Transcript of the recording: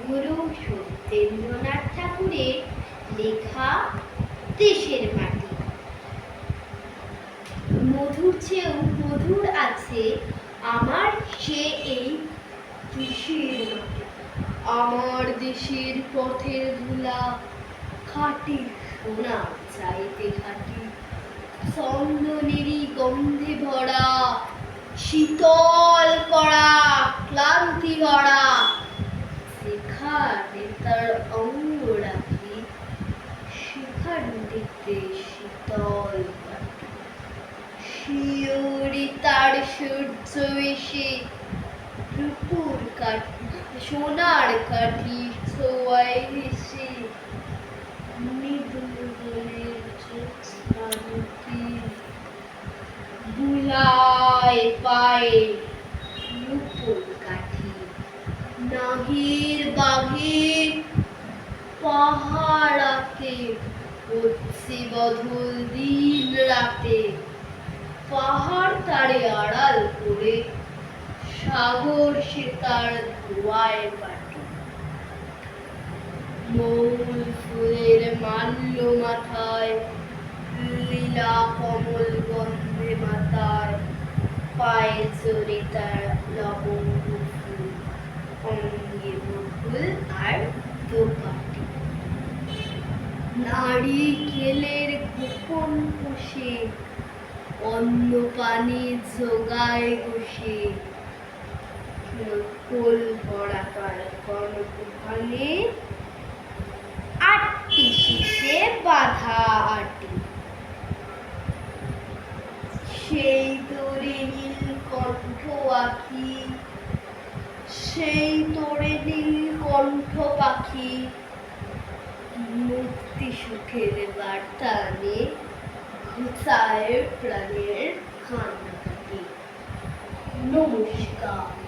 হলো সত্যেন্দ্রনাথ ঠাকুরের লেখা দেশের মাটি। মধুর চেয়েও মধুর আছে আমার সে এই দেশের মাটি। আমার দেশের পথের ধুলা খাঁটি সোনা চাইতে খাঁটি, চন্দনেরই গন্ধে ভরা, শীতল করা ক্লান্তি ভরা, যেখানে তার অঙ্গ রাখি সেখান দেখতে শীতল কাটি। শিওরে তার সূর্য এসে রূপুর কাঠি সোনার কাঠি ছোঁয়ায় হেসে বুলায় পায়ে রূপোর কাঠি। নাগের বাঘের পাহাড়াতে হচ্ছে বদল দিন রাতে, পাহাড় তারে আড়াল করে সাগর সে তার ধোয়ায় পাটে। মৌল ফুলের মাল্য মাথায়, লীলা কমল গন্ধে মাতায়, পায়ে চড়ে তার লবঙ্গ ফুল, অঙ্গে বকুল আর দোপাটি। নারিকেলের গোপন কোষে অন্ন পানি জোগায় বসে, কোল ভরা তার কর্ণকুহানে আটটি শীষে বাঁধা আটি। সেই তোরে নীলকণ্ঠ আঁখি, সেই তোরে নীলকণ্ঠ পাখি, মুক্তি সুখের বার্তা আনে ঘুচায় প্রাণের কান্নাকাটি। নমস্কার।